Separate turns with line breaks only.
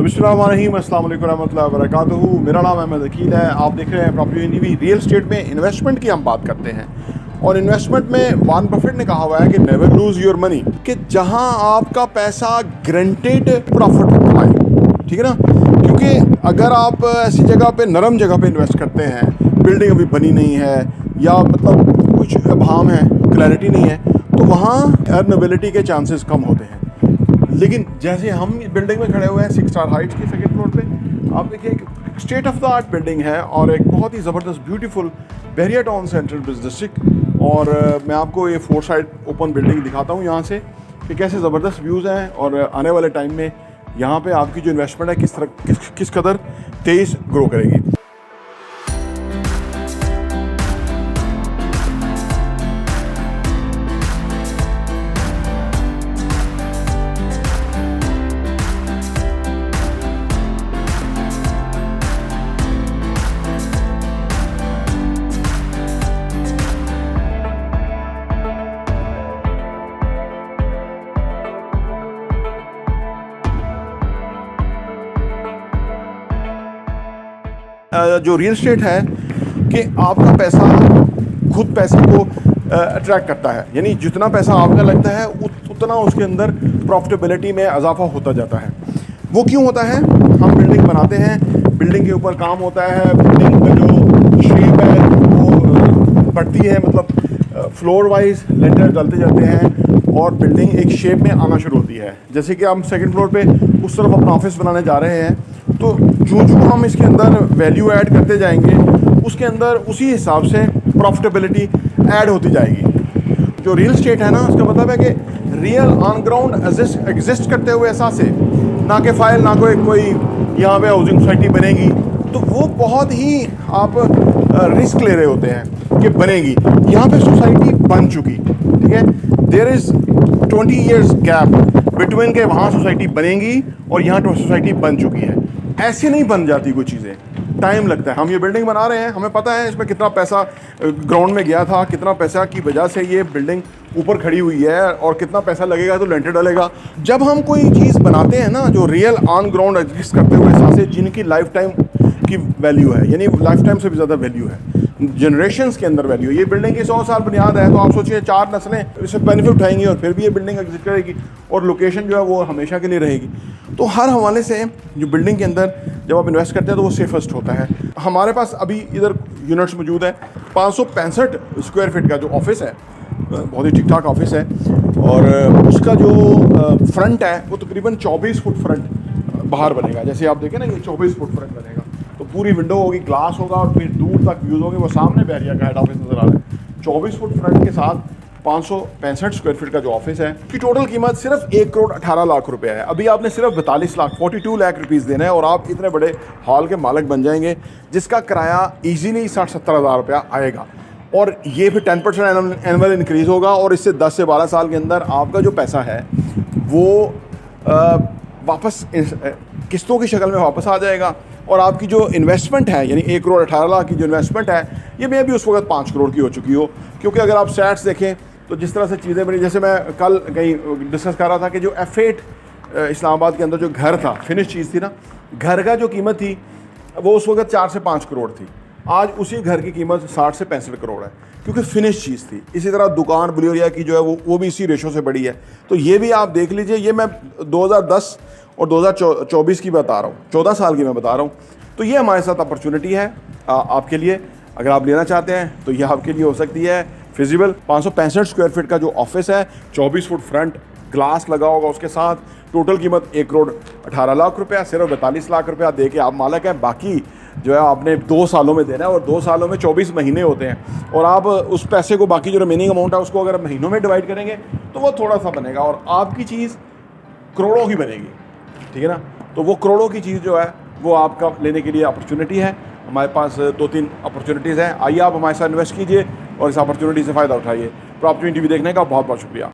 बिस्मिल्लाहिर्रहमानिर्रहीम, अस्सलाम वालेकुम रहमतुल्लाहि व बरकातुहू। मेरा नाम अहमद अकील है। आप देख रहे हैं प्रॉपर्टी टीवी। रियल एस्टेट में इन्वेस्टमेंट की हम बात करते हैं और इन्वेस्टमेंट में वॉरेन बफेट ने कहा हुआ है कि नेवर लूज़ योर मनी, कि जहां आपका पैसा ग्रंटेड प्रॉफिट कमाए, ठीक है ना। क्योंकि अगर आप ऐसी जगह पे, नरम जगह पे इन्वेस्ट करते हैं, बिल्डिंग अभी बनी नहीं है या मतलब कुछ अभाम है, क्लैरिटी नहीं है, तो वहाँ अर्नेबिलिटी के चांसेस कम होते हैं। लेकिन जैसे हम बिल्डिंग में खड़े हुए हैं 6 स्टार हाइट्स की सेकंड फ्लोर पे, आप देखिए एक state of the art building है और एक बहुत ही ज़बरदस्त ब्यूटीफुल बहरिया टाउन सेंट्रल बिजनेस डिस्ट्रिक्ट। और मैं आपको ये 4 साइड ओपन बिल्डिंग दिखाता हूँ यहाँ से कि कैसे ज़बरदस्त व्यूज़ हैं और आने वाले टाइम में यहाँ पे आपकी जो इन्वेस्टमेंट है किस कदर तेज़ ग्रो करेगी। जो रियल एस्टेट है कि आपका पैसा खुद पैसे को अट्रैक्ट करता है, यानी जितना पैसा आपका लगता है उतना उसके अंदर प्रॉफिटेबिलिटी में इजाफा होता जाता है। वो क्यों होता है? हम बिल्डिंग बनाते हैं, बिल्डिंग के ऊपर काम होता है, बिल्डिंग का जो शेप है वो बढ़ती है, मतलब फ्लोर वाइज लेंटर डालते जाते हैं और बिल्डिंग एक शेप में आना शुरू होती है। जैसे कि हम सेकंड फ्लोर पे उस तरफ अपना ऑफिस बनाने जा रहे हैं, तो जो हम इसके अंदर वैल्यू ऐड करते जाएंगे उसके अंदर उसी हिसाब से प्रॉफिटेबिलिटी ऐड होती जाएगी। जो रियल एस्टेट है ना, उसका मतलब है कि रियल ऑन ग्राउंड एग्जिस्ट करते हुए एहसास है, ना कि फाइल, ना कोई यहाँ पे हाउसिंग सोसाइटी बनेगी, तो वो बहुत ही आप रिस्क ले रहे होते हैं कि बनेगी। यहाँ पे सोसाइटी बन चुकी, ठीक है, there is 20 years gap between के वहाँ सोसाइटी बनेगी और यहाँ तो सोसाइटी बन चुकी है। ऐसे नहीं बन जाती कोई चीज़ें, टाइम लगता है। हम ये बिल्डिंग बना रहे हैं, हमें पता है इसमें कितना पैसा ग्राउंड में गया था, कितना पैसा की वजह से ये बिल्डिंग ऊपर खड़ी हुई है और कितना पैसा लगेगा तो लेंटर डलेगा। जब हम कोई चीज़ बनाते हैं ना जो रियल ऑन ग्राउंड एग्जिस्ट करते हुए एहसास है, जिनकी लाइफ टाइम की वैल्यू है, यानी लाइफ टाइम से भी ज़्यादा वैल्यू है, जनरेशंस के अंदर वैल्यू। ये बिल्डिंग की 100 साल बुनियाद है, तो आप सोचिए 4 नस्लें इससे बेनिफिट उठाएंगी और फिर भी ये बिल्डिंग एग्जिस्ट करेगी और लोकेशन जो है वो हमेशा के लिए रहेगी। तो हर हवाले से जो बिल्डिंग के अंदर जब आप इन्वेस्ट करते हैं तो वो सेफेस्ट होता है। हमारे पास अभी इधर यूनिट्स मौजूद है, 565 स्क्वायर फीट का जो ऑफिस है, बहुत ही ठीक ठाक ऑफिस है और उसका जो फ्रंट है वो तकरीबन 24 फुट फ्रंट बाहर बनेगा। जैसे आप देखें ना, ये 24 फुट फ्रंट बनेगा, तो पूरी विंडो होगी, ग्लास होगा और फिर दूर तक व्यूज़ होंगे। वो सामने बहरिया का हेड ऑफिस नज़र आ रहा है। 24 फुट फ्रंट के साथ 565 स्क्वायर फीट का जो ऑफिस है, की टोटल कीमत सिर्फ 1,18,00,000 रुपये है। अभी आपने सिर्फ 42 लाख 42 लाख रुपीज़ देना है और आप इतने बड़े हॉल के मालिक बन जाएंगे, जिसका किराया ईजीली 60-70 हज़ार रुपया आएगा। और ये फिर 10% एनुअल इंक्रीज़ होगा और इससे 10 से 12 साल के अंदर आपका जो पैसा है वो वापस किस्तों की शक्ल में वापस आ जाएगा। और आपकी जो इन्वेस्टमेंट है, यानी 1,18,00,000 की जो इन्वेस्टमेंट है, ये मे भी उस वक्त 5 करोड़ की हो चुकी हो। क्योंकि अगर आप स्टैट्स देखें तो जिस तरह से चीज़ें बनी, जैसे मैं कल कहीं डिस्कस कर रहा था कि जो F8 इस्लामाबाद के अंदर जो घर था, फिनिश चीज़ थी ना, घर का जो कीमत थी वो उस वक्त 4 से 5 करोड़ थी। आज उसी घर की कीमत 60 से 65 करोड़ है, क्योंकि फिनिश चीज़ थी। इसी तरह दुकान बुलियरिया की जो है वो भी इसी रेशो से बड़ी है। तो ये भी आप देख लीजिए, ये मैं 2010 और 2024 की बता रहा हूँ, 14 साल की मैं बता रहा हूँ। तो ये हमारे साथ अपॉर्चुनिटी है आपके लिए, अगर आप लेना चाहते हैं तो ये आपके लिए हो सकती है फिजिबल। 565 स्क्वायर फीट का जो ऑफिस है, 24 फुट फ्रंट, ग्लास लगा होगा उसके साथ, टोटल कीमत 1,18,00,000 रुपया, सिर्फ 42 लाख रुपया दे के आप मालिक हैं। बाकी जो है आपने 2 सालों में देना है और 2 सालों में 24 महीने होते हैं और आप उस पैसे को, बाकी जो रिमेनिंग अमाउंट है उसको अगर महीनों में डिवाइड करेंगे तो वो थोड़ा सा बनेगा और आपकी चीज़ करोड़ों की बनेगी, ठीक है ना। तो वो करोड़ों की चीज़ जो है वो आपका लेने के लिए अपॉर्चुनिटी है। हमारे पास 2-3 अपॉर्चुनिटीज़ हैं, आइए आप हमारे साथ इन्वेस्ट कीजिए और इस अपॉर्चुनिटी से फ़ायदा उठाइए। प्रॉपर्टी टीवी देखने का बहुत बहुत शुक्रिया।